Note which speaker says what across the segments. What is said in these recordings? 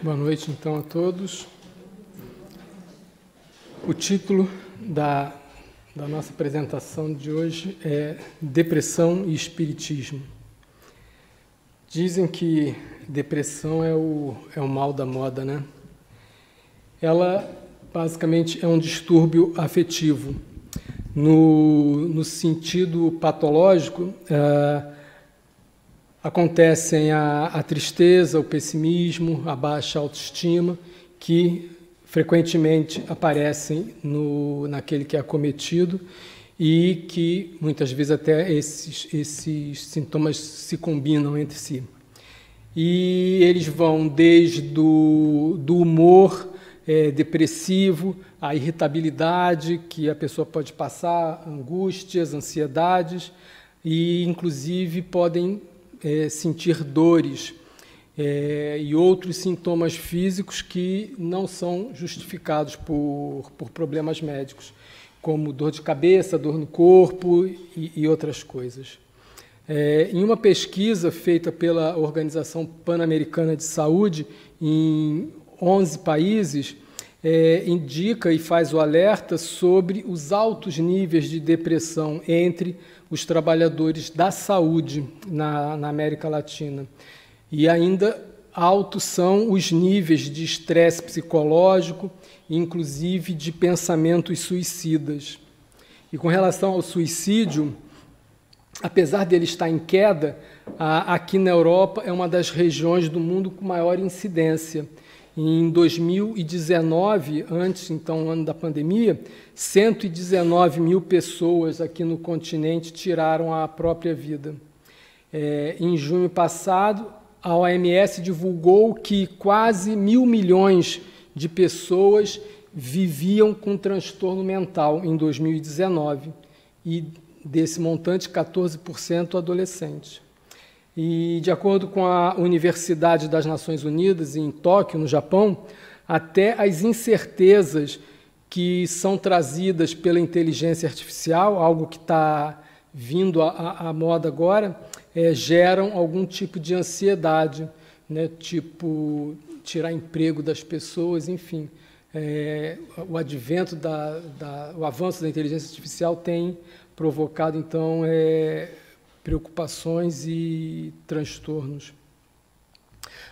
Speaker 1: Boa noite, então, a todos. O título da nossa apresentação de hoje é Depressão e Espiritismo. Dizem que depressão é o mal da moda, né? Ela, basicamente, é um distúrbio afetivo. No sentido patológico, acontecem a tristeza, o pessimismo, a baixa autoestima, que frequentemente aparecem naquele que é acometido e que muitas vezes até esses sintomas se combinam entre si. E eles vão desde do humor depressivo, a irritabilidade que a pessoa pode passar, angústias, ansiedades e inclusive podem sentir dores e outros sintomas físicos que não são justificados por problemas médicos, como dor de cabeça, dor no corpo e outras coisas. Em uma pesquisa feita pela Organização Pan-Americana de Saúde, em 11 países, indica e faz o alerta sobre os altos níveis de depressão entre os trabalhadores da saúde na América Latina. E ainda altos são os níveis de estresse psicológico, inclusive de pensamentos suicidas. E com relação ao suicídio, apesar dele estar em queda, aqui na Europa é uma das regiões do mundo com maior incidência. Em 2019, antes, então, ano da pandemia, 119 mil pessoas aqui no continente tiraram a própria vida. Em junho passado, a OMS divulgou que quase 1.000 milhões de pessoas viviam com transtorno mental em 2019, e desse montante, 14% adolescentes. E, de acordo com a Universidade das Nações Unidas, em Tóquio, no Japão, até as incertezas que são trazidas pela inteligência artificial, algo que está vindo à moda agora, geram algum tipo de ansiedade, né? Tipo tirar emprego das pessoas, enfim. O advento, o avanço da inteligência artificial tem provocado, então, preocupações e transtornos.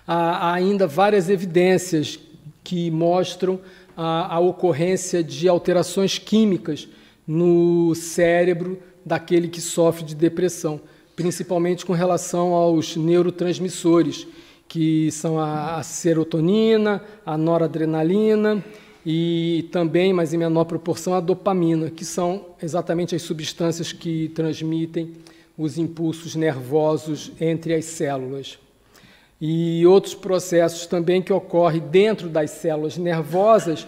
Speaker 1: Há ainda várias evidências que mostram a ocorrência de alterações químicas no cérebro daquele que sofre de depressão, principalmente com relação aos neurotransmissores, que são a serotonina, a noradrenalina e também, mas em menor proporção, a dopamina, que são exatamente as substâncias que transmitem os impulsos nervosos entre as células. E outros processos também que ocorrem dentro das células nervosas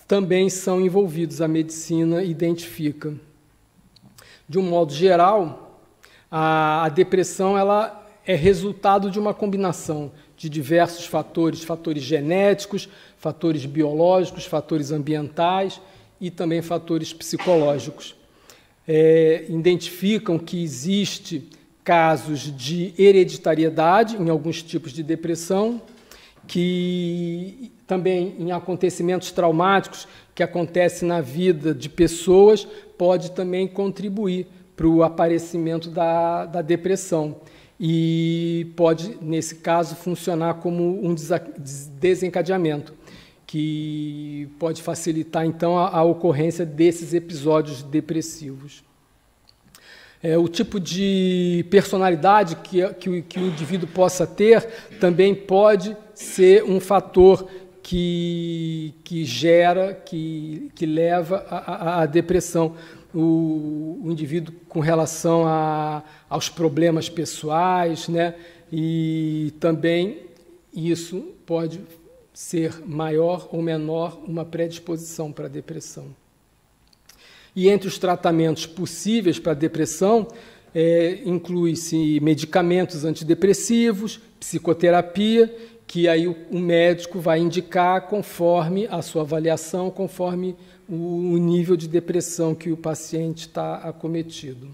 Speaker 1: também são envolvidos, a medicina identifica. De um modo geral, a depressão ela é resultado de uma combinação de diversos fatores genéticos, fatores biológicos, fatores ambientais e também fatores psicológicos. Identificam que existe casos de hereditariedade em alguns tipos de depressão, que também em acontecimentos traumáticos que acontecem na vida de pessoas pode também contribuir para o aparecimento da depressão e pode, nesse caso, funcionar como um desencadeamento, que pode facilitar, então, a ocorrência desses episódios depressivos. O tipo de personalidade que o indivíduo possa ter também pode ser um fator que leva à depressão. O indivíduo com relação aos problemas pessoais, né? E também isso pode ser maior ou menor uma predisposição para a depressão. E entre os tratamentos possíveis para a depressão, inclui-se medicamentos antidepressivos, psicoterapia, que aí o médico vai indicar conforme a sua avaliação, conforme o nível de depressão que o paciente está acometido.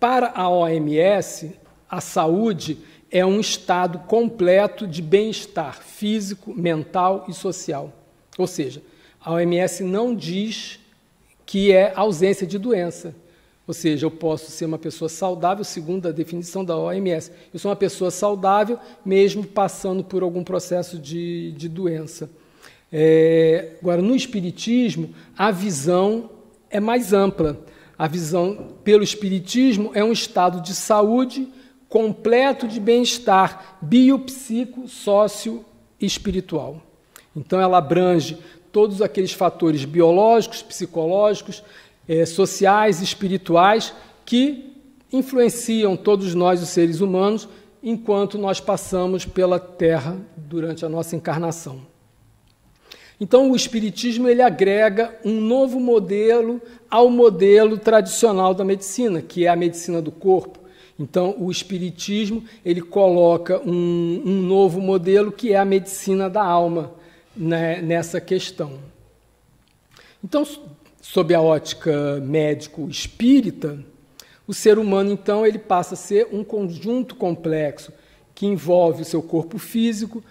Speaker 1: Para a OMS, a saúde é um estado completo de bem-estar físico, mental e social. Ou seja, a OMS não diz que é ausência de doença. Ou seja, eu posso ser uma pessoa saudável, segundo a definição da OMS. Eu sou uma pessoa saudável, mesmo passando por algum processo de doença. Agora, no Espiritismo, a visão é mais ampla. A visão pelo Espiritismo é um estado de saúde completo de bem-estar biopsico, sócio e espiritual. Então, ela abrange todos aqueles fatores biológicos, psicológicos, sociais e espirituais que influenciam todos nós, os seres humanos, enquanto nós passamos pela Terra durante a nossa encarnação. Então, o Espiritismo ele agrega um novo modelo ao modelo tradicional da medicina, que é a medicina do corpo. Então, o Espiritismo ele coloca um novo modelo, que é a medicina da alma, né, nessa questão. Então, sob a ótica médico-espírita, o ser humano, então, ele passa a ser um conjunto complexo que envolve o seu corpo físico,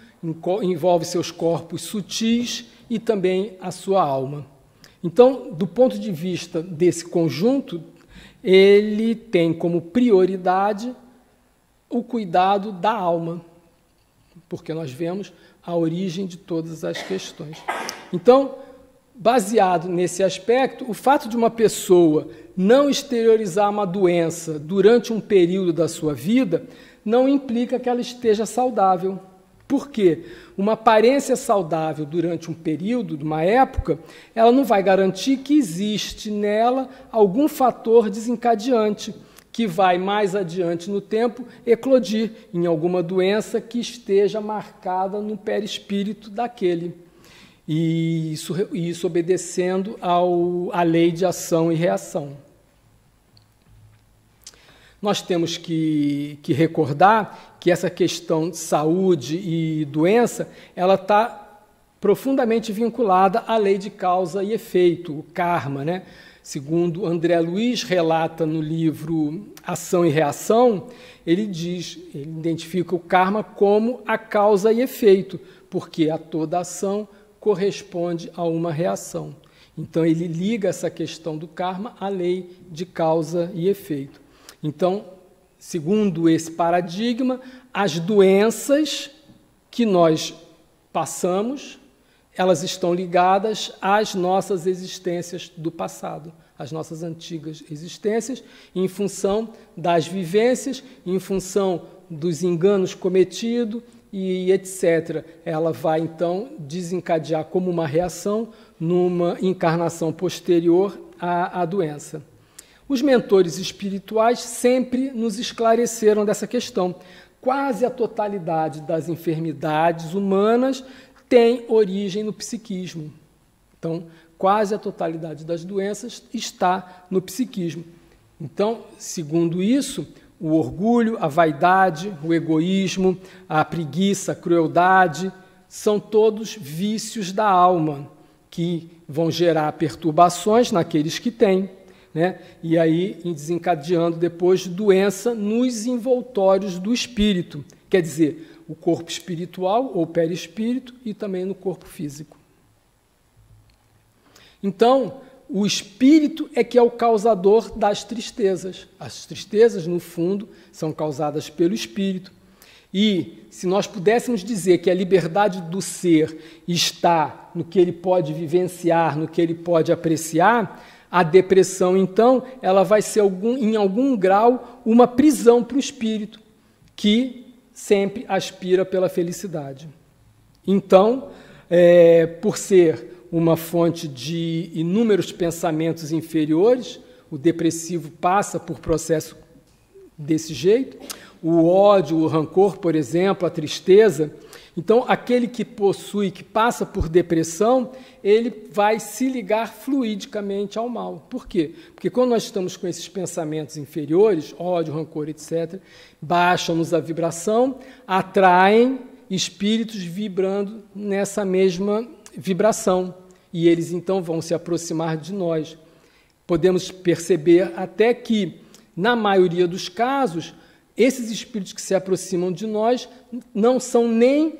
Speaker 1: envolve seus corpos sutis e também a sua alma. Então, do ponto de vista desse conjunto, ele tem como prioridade o cuidado da alma, porque nós vemos a origem de todas as questões. Então, baseado nesse aspecto, o fato de uma pessoa não exteriorizar uma doença durante um período da sua vida não implica que ela esteja saudável. Por quê? Uma aparência saudável durante um período, uma época, ela não vai garantir que existe nela algum fator desencadeante que vai, mais adiante no tempo, eclodir em alguma doença que esteja marcada no perispírito daquele. E isso obedecendo à lei de ação e reação. Nós temos que recordar que essa questão de saúde e doença, ela está profundamente vinculada à lei de causa e efeito, o karma, né? Segundo André Luiz relata no livro Ação e Reação, ele identifica o karma como a causa e efeito, porque a toda ação corresponde a uma reação. Então, ele liga essa questão do karma à lei de causa e efeito. Então, segundo esse paradigma, as doenças que nós passamos, elas estão ligadas às nossas existências do passado, às nossas antigas existências, em função das vivências, em função dos enganos cometidos e etc. Ela vai, então, desencadear como uma reação numa encarnação posterior à doença. Os mentores espirituais sempre nos esclareceram dessa questão. Quase a totalidade das enfermidades humanas tem origem no psiquismo. Então, quase a totalidade das doenças está no psiquismo. Então, segundo isso, o orgulho, a vaidade, o egoísmo, a preguiça, a crueldade, são todos vícios da alma, que vão gerar perturbações naqueles que têm, né? E aí desencadeando depois doença nos envoltórios do espírito, quer dizer, o corpo espiritual ou perispírito e também no corpo físico. Então, o espírito é que é o causador das tristezas. As tristezas, no fundo, são causadas pelo espírito. E se nós pudéssemos dizer que a liberdade do ser está no que ele pode vivenciar, no que ele pode apreciar, a depressão, então, ela vai ser, em algum grau, uma prisão para o espírito, que sempre aspira pela felicidade. Então, por ser uma fonte de inúmeros pensamentos inferiores, o depressivo passa por processo desse jeito, o ódio, o rancor, por exemplo, a tristeza. Então, aquele que possui, que passa por depressão, ele vai se ligar fluidicamente ao mal. Por quê? Porque quando nós estamos com esses pensamentos inferiores, ódio, rancor, etc., baixam-nos a vibração, atraem espíritos vibrando nessa mesma vibração. E eles, então, vão se aproximar de nós. Podemos perceber até que, na maioria dos casos, esses espíritos que se aproximam de nós não são nem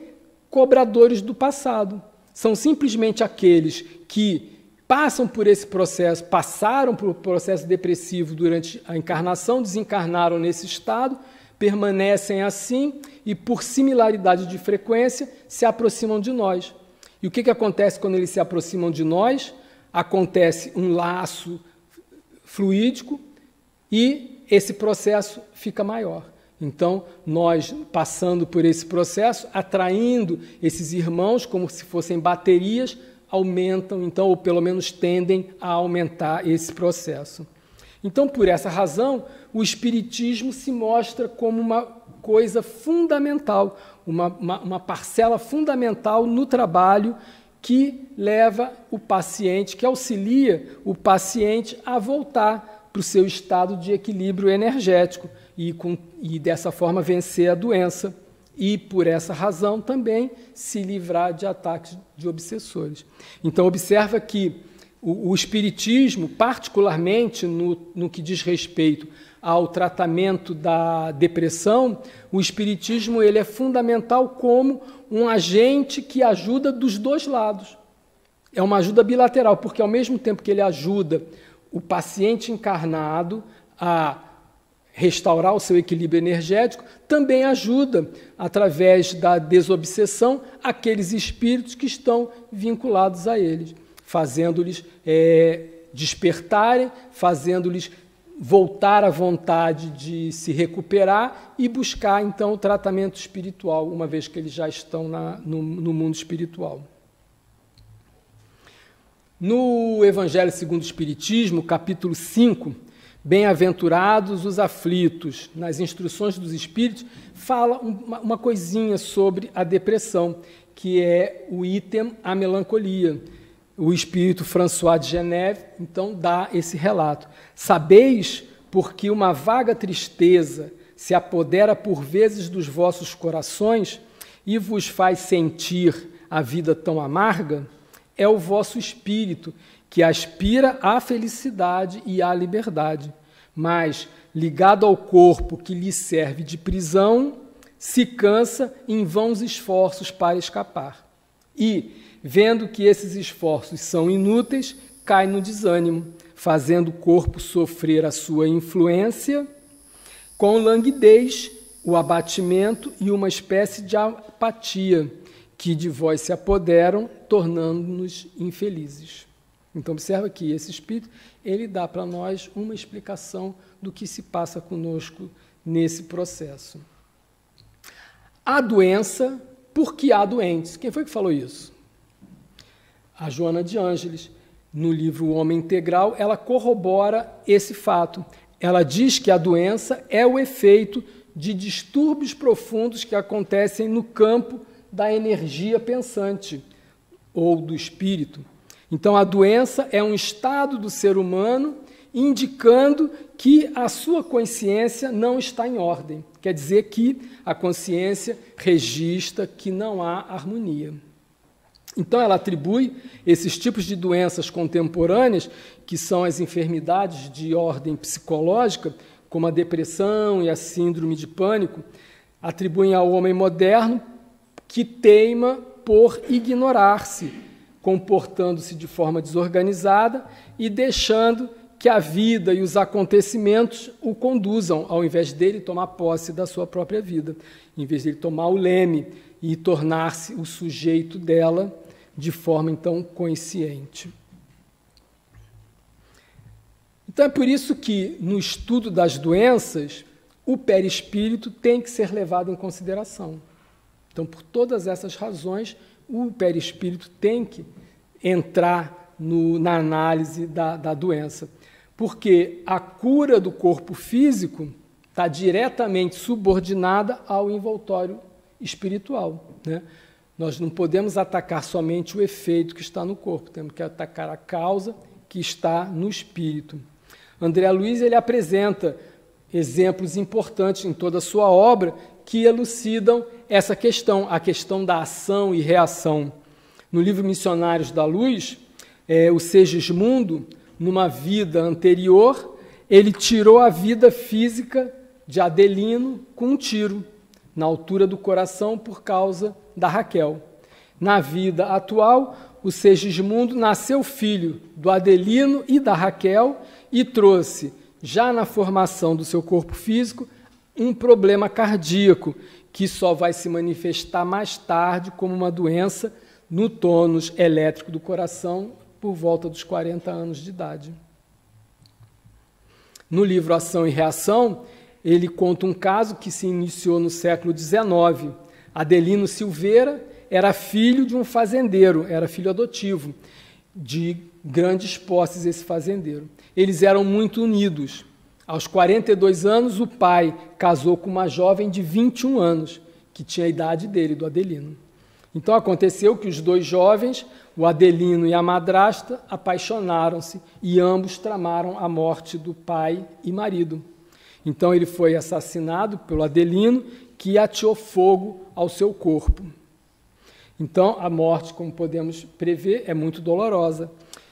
Speaker 1: cobradores do passado, são simplesmente aqueles que passam por esse processo, passaram por um processo depressivo durante a encarnação, desencarnaram nesse estado, permanecem assim e, por similaridade de frequência, se aproximam de nós. E o que acontece quando eles se aproximam de nós? Acontece um laço fluídico e esse processo fica maior. Então, nós, passando por esse processo, atraindo esses irmãos como se fossem baterias, aumentam, então, ou pelo menos tendem a aumentar esse processo. Então, por essa razão, o Espiritismo se mostra como uma coisa fundamental, uma parcela fundamental no trabalho que leva o paciente, que auxilia o paciente a voltar para o seu estado de equilíbrio energético e dessa forma vencer a doença e, por essa razão, também se livrar de ataques de obsessores. Então, observa que o Espiritismo, particularmente no que diz respeito ao tratamento da depressão, o Espiritismo ele é fundamental como um agente que ajuda dos dois lados. É uma ajuda bilateral, porque ao mesmo tempo que ele ajuda o paciente encarnado a restaurar o seu equilíbrio energético, também ajuda, através da desobsessão, aqueles espíritos que estão vinculados a eles, fazendo-lhes despertarem, fazendo-lhes voltar à vontade de se recuperar e buscar, então, o tratamento espiritual, uma vez que eles já estão no mundo espiritual. No Evangelho segundo o Espiritismo, capítulo 5, Bem-aventurados os aflitos, nas instruções dos Espíritos, fala uma coisinha sobre a depressão, que é o item a melancolia. O Espírito François de Geneve, então, dá esse relato. Sabeis, porque uma vaga tristeza se apodera por vezes dos vossos corações e vos faz sentir a vida tão amarga, é o vosso espírito, que aspira à felicidade e à liberdade, mas, ligado ao corpo que lhe serve de prisão, se cansa em vãos esforços para escapar. E, vendo que esses esforços são inúteis, cai no desânimo, fazendo o corpo sofrer a sua influência, com languidez, o abatimento e uma espécie de apatia, que de vós se apoderam, tornando-nos infelizes. Então, observa que esse Espírito, ele dá para nós uma explicação do que se passa conosco nesse processo. A doença, porque há doentes. Quem foi que falou isso? A Joana de Ângeles, no livro O Homem Integral, ela corrobora esse fato. Ela diz que a doença é o efeito de distúrbios profundos que acontecem no campo da energia pensante, ou do espírito. Então, a doença é um estado do ser humano indicando que a sua consciência não está em ordem. Quer dizer que a consciência registra que não há harmonia. Então, ela atribui esses tipos de doenças contemporâneas, que são as enfermidades de ordem psicológica, como a depressão e a síndrome de pânico, atribuem ao homem moderno que teima por ignorar-se, comportando-se de forma desorganizada e deixando que a vida e os acontecimentos o conduzam, ao invés dele tomar posse da sua própria vida, em vez dele tomar o leme e tornar-se o sujeito dela de forma, então, consciente. Então, é por isso que, no estudo das doenças, o perispírito tem que ser levado em consideração. Então, por todas essas razões, o perispírito tem que entrar na análise da doença, porque a cura do corpo físico está diretamente subordinada ao envoltório espiritual, né? Nós não podemos atacar somente o efeito que está no corpo, temos que atacar a causa que está no espírito. André Luiz ele apresenta exemplos importantes em toda a sua obra que elucidam essa questão, a questão da ação e reação. No livro Missionários da Luz, o Segismundo, numa vida anterior, ele tirou a vida física de Adelino com um tiro na altura do coração por causa da Raquel. Na vida atual, o Segismundo nasceu filho do Adelino e da Raquel e trouxe, já na formação do seu corpo físico, um problema cardíaco que só vai se manifestar mais tarde como uma doença no tônus elétrico do coração por volta dos 40 anos de idade. No livro Ação e Reação, ele conta um caso que se iniciou no século XIX. Adelino Silveira era filho de um fazendeiro, era filho adotivo, de grandes posses esse fazendeiro. Eles eram muito unidos. Aos 42 anos, o pai casou com uma jovem de 21 anos, que tinha a idade dele, do Adelino. Então aconteceu que os dois jovens, o Adelino e a madrasta, apaixonaram-se e ambos tramaram a morte do pai e marido. Então ele foi assassinado pelo Adelino, que ateou fogo ao seu corpo. Então a morte, como podemos prever, é muito dolorosa.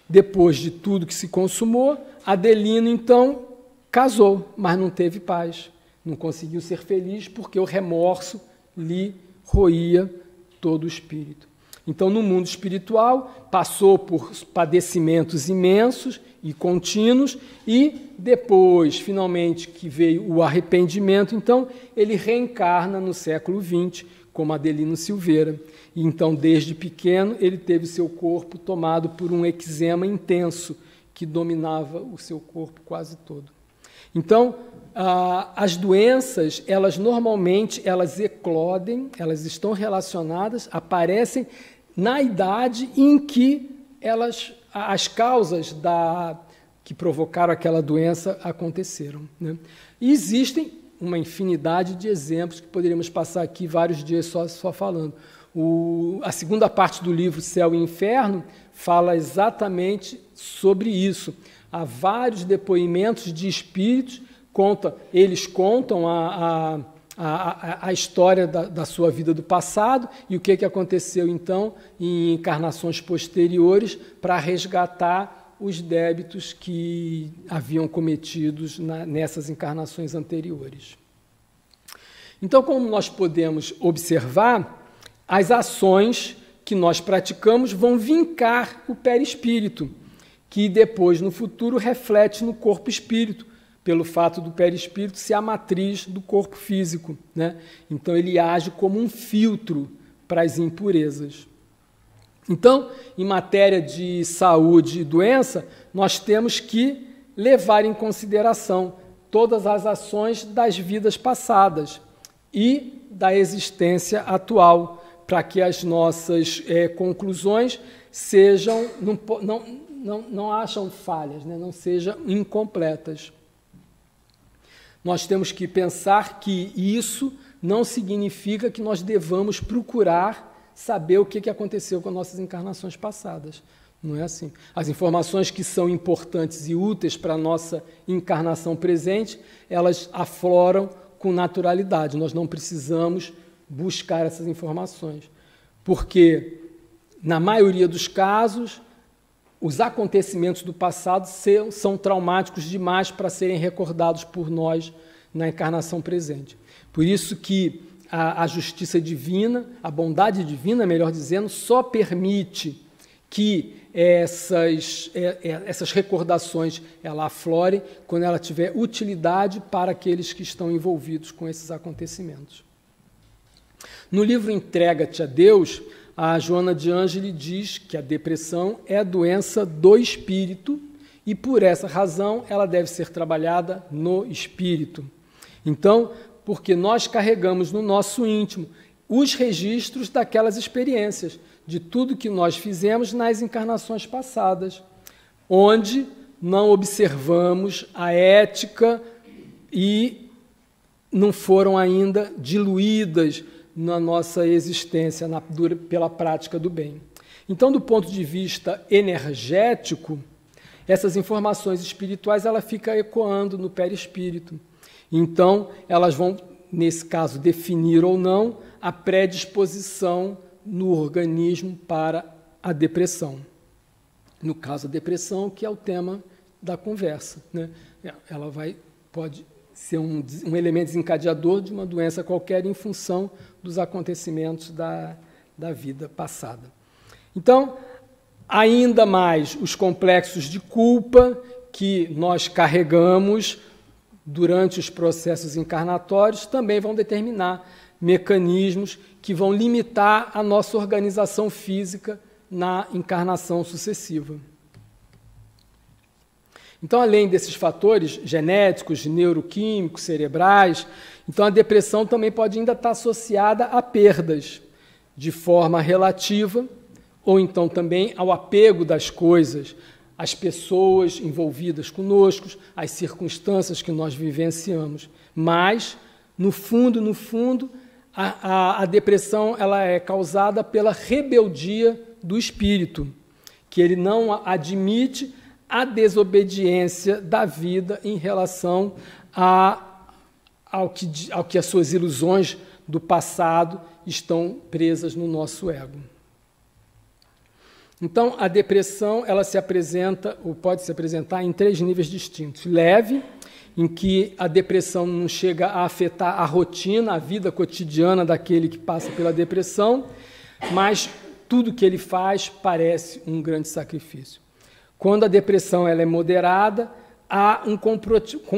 Speaker 1: Depois de tudo que se consumou, Adelino então casou, mas não teve paz. Não conseguiu ser feliz porque o remorso lhe roía todo o espírito. Então, no mundo espiritual, passou por padecimentos imensos e contínuos e depois, finalmente, que veio o arrependimento, então, ele reencarna no século XX como Adelino Silveira. E, então, desde pequeno, ele teve seu corpo tomado por um eczema intenso que dominava o seu corpo quase todo. Então, as doenças, elas normalmente, elas eclodem, elas estão relacionadas, aparecem na idade em que as causas que provocaram aquela doença aconteceram, né? E existem uma infinidade de exemplos que poderíamos passar aqui vários dias só falando. A segunda parte do livro Céu e Inferno fala exatamente sobre isso. Há vários depoimentos de espíritos, eles contam a história da sua vida do passado e o que aconteceu, então, em encarnações posteriores para resgatar os débitos que haviam cometidos nessas encarnações anteriores. Então, como nós podemos observar, as ações que nós praticamos vão vincar o perispírito, que depois, no futuro, reflete no corpo-espírito, pelo fato do perispírito ser a matriz do corpo físico, né? Então, ele age como um filtro para as impurezas. Então, em matéria de saúde e doença, nós temos que levar em consideração todas as ações das vidas passadas e da existência atual, para que as nossas conclusões sejam, não acham falhas, né? Não sejam incompletas. Nós temos que pensar que isso não significa que nós devamos procurar saber o que aconteceu com as nossas encarnações passadas. Não é assim. As informações que são importantes e úteis para a nossa encarnação presente, elas afloram com naturalidade. Nós não precisamos buscar essas informações, porque, na maioria dos casos, os acontecimentos do passado são traumáticos demais para serem recordados por nós na encarnação presente. Por isso que a justiça divina, a bondade divina, melhor dizendo, só permite que essas recordações aflorem quando ela tiver utilidade para aqueles que estão envolvidos com esses acontecimentos. No livro Entrega-te a Deus, a Joana de Ângeli diz que a depressão é a doença do espírito e, por essa razão, ela deve ser trabalhada no espírito. Então, porque nós carregamos no nosso íntimo os registros daquelas experiências, de tudo que nós fizemos nas encarnações passadas, onde não observamos a ética e não foram ainda diluídas na nossa existência pela prática do bem. Então, do ponto de vista energético, essas informações espirituais ficam ecoando no perispírito. Então, elas vão, nesse caso, definir ou não a predisposição no organismo para a depressão. No caso, a depressão, que é o tema da conversa, né? Ela pode ser um elemento desencadeador de uma doença qualquer em função dos acontecimentos da vida passada. Então, ainda mais os complexos de culpa que nós carregamos durante os processos encarnatórios também vão determinar mecanismos que vão limitar a nossa organização física na encarnação sucessiva. Então, além desses fatores genéticos, neuroquímicos, cerebrais, então a depressão também pode ainda estar associada a perdas de forma relativa, ou então também ao apego das coisas, às pessoas envolvidas conosco, às circunstâncias que nós vivenciamos. Mas, no fundo, a depressão ela é causada pela rebeldia do espírito, que ele não admite a desobediência da vida em relação ao que as suas ilusões do passado estão presas no nosso ego. Então, a depressão ela se apresenta, ou pode se apresentar, em 3 níveis distintos. Leve, em que a depressão não chega a afetar a rotina, a vida cotidiana daquele que passa pela depressão, mas tudo que ele faz parece um grande sacrifício. Quando a depressão ela é moderada, há um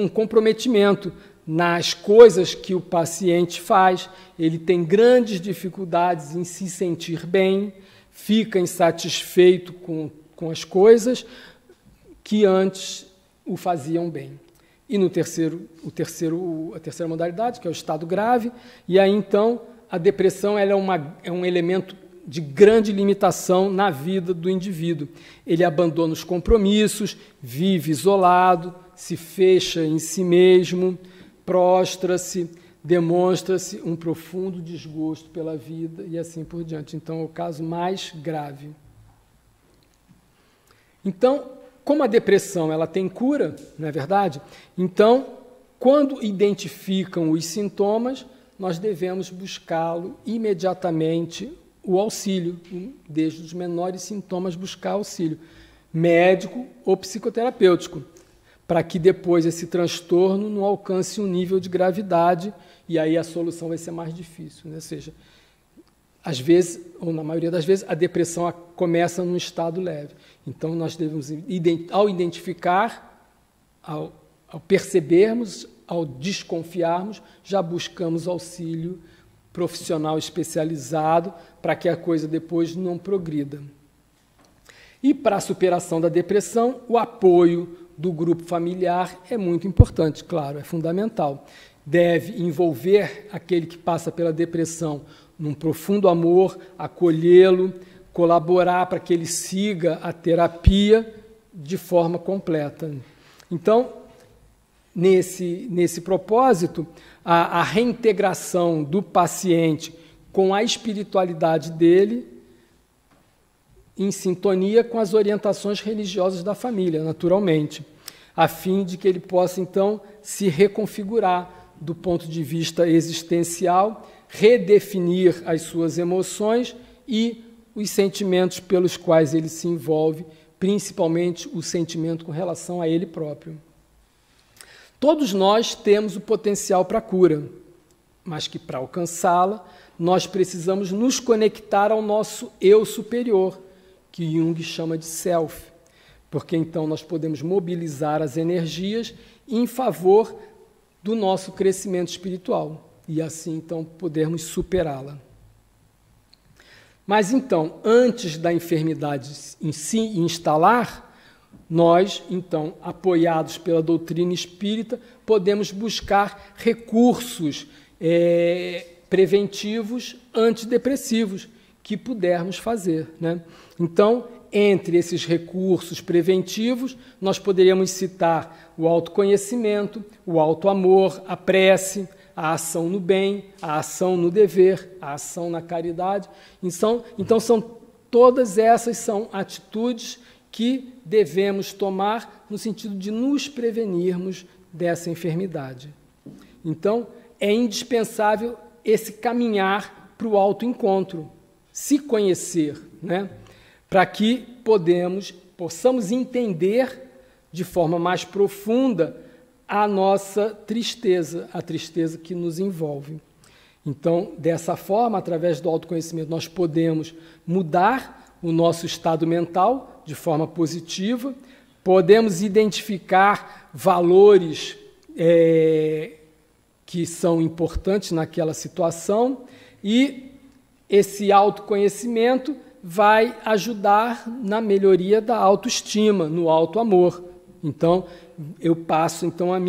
Speaker 1: comprometimento nas coisas que o paciente faz, ele tem grandes dificuldades em se sentir bem, fica insatisfeito com as coisas que antes o faziam bem. E a terceira modalidade, que é o estado grave, e aí então a depressão ela é um elemento de grande limitação na vida do indivíduo. Ele abandona os compromissos, vive isolado, se fecha em si mesmo, prostra-se, demonstra-se um profundo desgosto pela vida e assim por diante. Então, é o caso mais grave. Então, como a depressão ela tem cura, não é verdade? Então, quando identificam os sintomas, nós devemos buscá-lo imediatamente, o auxílio, desde os menores sintomas, buscar auxílio médico ou psicoterapêutico, para que depois esse transtorno não alcance um nível de gravidade e aí a solução vai ser mais difícil, né? Ou seja, às vezes, ou na maioria das vezes, a depressão começa num estado leve. Então, nós devemos, ao identificar, ao percebermos, ao desconfiarmos, já buscamos auxílio profissional especializado para que a coisa depois não progrida. E para a superação da depressão, o apoio do grupo familiar é muito importante, claro, é fundamental. Deve envolver aquele que passa pela depressão num profundo amor, acolhê-lo, colaborar para que ele siga a terapia de forma completa. Então, nesse propósito, a reintegração do paciente com a espiritualidade dele, em sintonia com as orientações religiosas da família, naturalmente, a fim de que ele possa, então, se reconfigurar do ponto de vista existencial, redefinir as suas emoções e os sentimentos pelos quais ele se envolve, principalmente o sentimento com relação a ele próprio. Todos nós temos o potencial para a cura, mas que para alcançá-la, nós precisamos nos conectar ao nosso eu superior, que Jung chama de self, porque então nós podemos mobilizar as energias em favor do nosso crescimento espiritual e assim então podermos superá-la. Mas então, antes da enfermidade em si instalar, nós, então, apoiados pela doutrina espírita, podemos buscar recursos preventivos antidepressivos que pudermos fazer, né? Então, entre esses recursos preventivos, nós poderíamos citar o autoconhecimento, o autoamor, a prece, a ação no bem, a ação no dever, a ação na caridade. Então todas essas são atitudes que devemos tomar no sentido de nos prevenirmos dessa enfermidade. Então, é indispensável esse caminhar para o autoencontro, se conhecer, né? Para que possamos entender de forma mais profunda a nossa tristeza, a tristeza que nos envolve. Então, dessa forma, através do autoconhecimento, nós podemos mudar o nosso estado mental de forma positiva, podemos identificar valores que são importantes naquela situação e esse autoconhecimento vai ajudar na melhoria da autoestima, no autoamor. Então, eu passo então a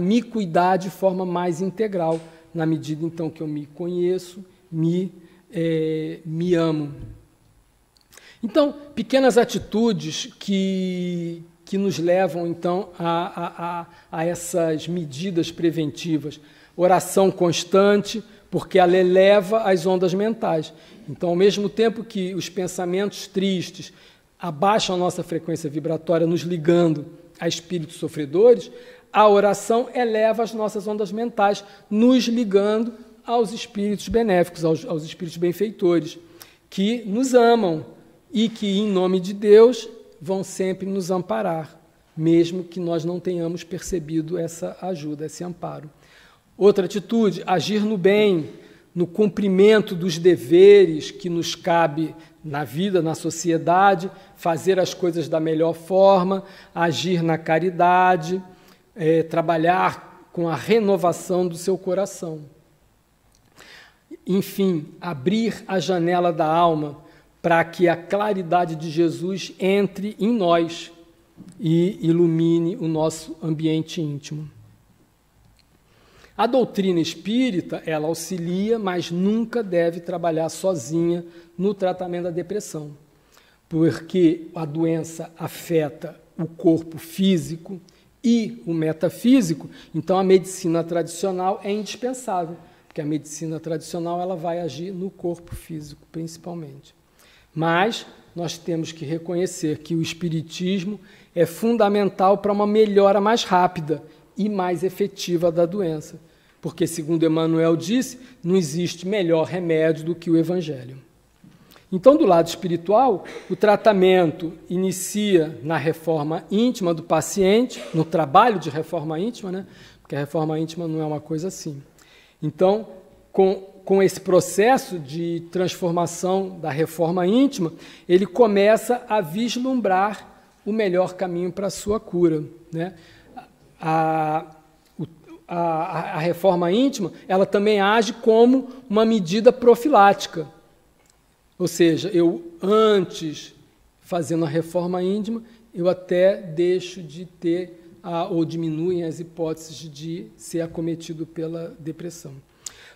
Speaker 1: me cuidar de forma mais integral, na medida então que eu me conheço, me amo. Então, pequenas atitudes que nos levam então a essas medidas preventivas. Oração constante, porque ela eleva as ondas mentais. Então, ao mesmo tempo que os pensamentos tristes abaixam a nossa frequência vibratória, nos ligando a espíritos sofredores, a oração eleva as nossas ondas mentais, nos ligando aos espíritos benéficos, aos espíritos benfeitores, que nos amam e que, em nome de Deus, vão sempre nos amparar, mesmo que nós não tenhamos percebido essa ajuda, esse amparo. Outra atitude, agir no bem, no cumprimento dos deveres que nos cabe na vida, na sociedade, fazer as coisas da melhor forma, agir na caridade, trabalhar com a renovação do seu coração. Enfim, abrir a janela da alma para que a claridade de Jesus entre em nós e ilumine o nosso ambiente íntimo. A doutrina espírita, ela auxilia, mas nunca deve trabalhar sozinha no tratamento da depressão, porque a doença afeta o corpo físico e o metafísico, então a medicina tradicional é indispensável, porque a medicina tradicional ela vai agir no corpo físico, principalmente. Mas nós temos que reconhecer que o espiritismo é fundamental para uma melhora mais rápida e mais efetiva da doença, porque, segundo Emmanuel disse, não existe melhor remédio do que o Evangelho. Então, do lado espiritual, o tratamento inicia na reforma íntima do paciente, no trabalho de reforma íntima, né? Porque a reforma íntima não é uma coisa assim. Então, com esse processo de transformação da reforma íntima, ele começa a vislumbrar o melhor caminho para a sua cura, né? A reforma íntima, ela também age como uma medida profilática. Ou seja, eu antes, fazendo a reforma íntima, eu até deixo de ter, ou diminuem as hipóteses de ser acometido pela depressão.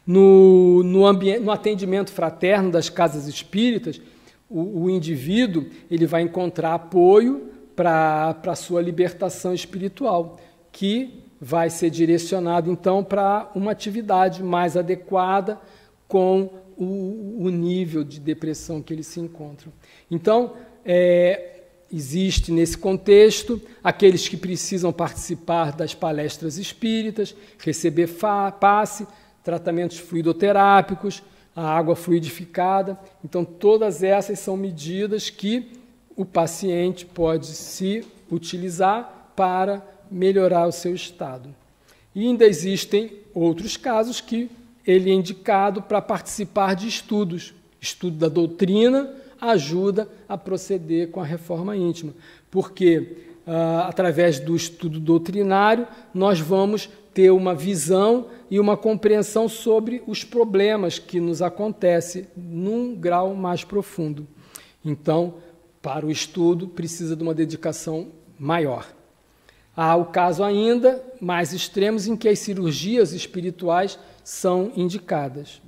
Speaker 1: No atendimento fraterno das casas espíritas, o indivíduo ele vai encontrar apoio para a sua libertação espiritual, que vai ser direcionado, então, para uma atividade mais adequada com o nível de depressão que eles se encontram. Então, existe nesse contexto aqueles que precisam participar das palestras espíritas, receber passe, tratamentos fluidoterápicos, a água fluidificada. Então, todas essas são medidas que o paciente pode se utilizar para melhorar o seu estado. E ainda existem outros casos que ele é indicado para participar de estudos. Estudo da doutrina ajuda a proceder com a reforma íntima, porque através do estudo doutrinário nós vamos ter uma visão e uma compreensão sobre os problemas que nos acontecem num grau mais profundo. Então, para o estudo, precisa de uma dedicação maior. Há o caso ainda mais extremos em que as cirurgias espirituais são indicadas.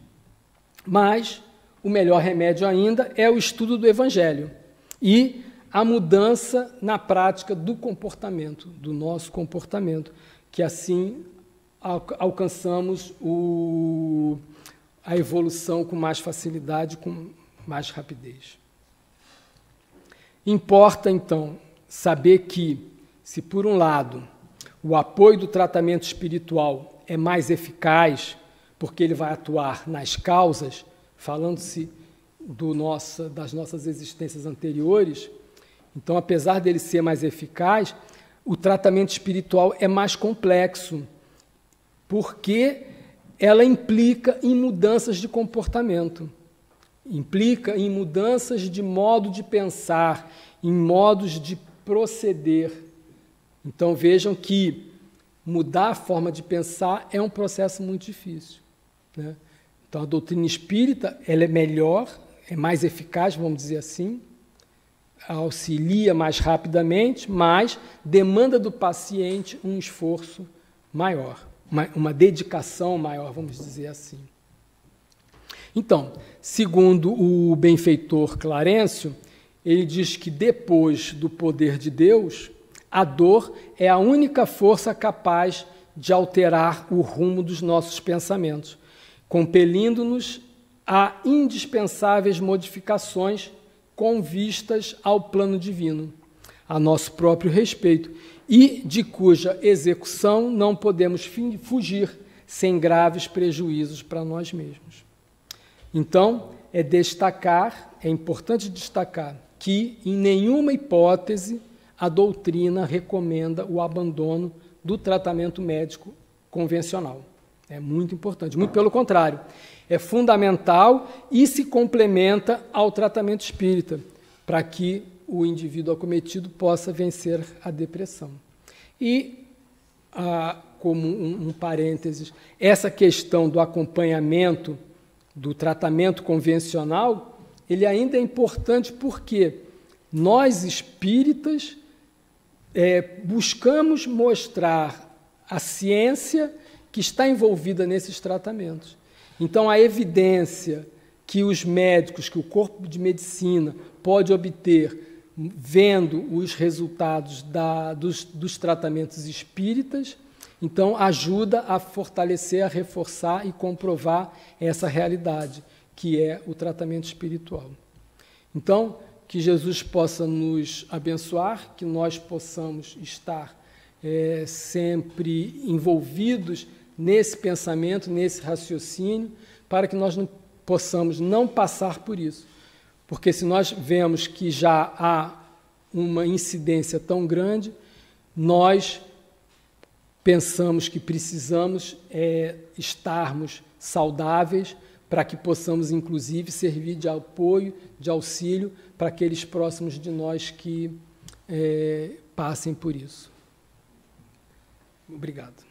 Speaker 1: Mas o melhor remédio ainda é o estudo do Evangelho e a mudança na prática do comportamento, do nosso comportamento, que assim alcançamos a evolução com mais facilidade, com mais rapidez. Importa, então, saber que, se por um lado o apoio do tratamento espiritual é mais eficaz, porque ele vai atuar nas causas, falando-se das nossas existências anteriores, então, apesar dele ser mais eficaz, o tratamento espiritual é mais complexo, porque ela implica em mudanças de comportamento, implica em mudanças de modo de pensar, em modos de proceder. Então vejam que mudar a forma de pensar é um processo muito difícil, né? Então a doutrina espírita ela é melhor, é mais eficaz, vamos dizer assim, auxilia mais rapidamente, mas demanda do paciente um esforço maior, uma dedicação maior, vamos dizer assim. Então, segundo o benfeitor Clarencio, ele diz que depois do poder de Deus, a dor é a única força capaz de alterar o rumo dos nossos pensamentos, compelindo-nos a indispensáveis modificações com vistas ao plano divino, a nosso próprio respeito, e de cuja execução não podemos fugir sem graves prejuízos para nós mesmos. Então, é importante destacar que, em nenhuma hipótese, a doutrina recomenda o abandono do tratamento médico convencional. É muito importante, muito pelo contrário. É fundamental e se complementa ao tratamento espírita, para que o indivíduo acometido possa vencer a depressão. E, como um parênteses, essa questão do acompanhamento do tratamento convencional, ele ainda é importante porque nós espíritas buscamos mostrar a ciência que está envolvida nesses tratamentos. Então, a evidência que os médicos, que o corpo de medicina pode obter vendo os resultados dos tratamentos espíritas, então ajuda a fortalecer, a reforçar e comprovar essa realidade, que é o tratamento espiritual. Então, que Jesus possa nos abençoar, que nós possamos estar sempre envolvidos nesse pensamento, nesse raciocínio, para que nós não possamos não passar por isso. Porque se nós vemos que já há uma incidência tão grande, nós pensamos que precisamos estarmos saudáveis para que possamos, inclusive, servir de apoio, de auxílio para aqueles próximos de nós que passem por isso. Obrigado.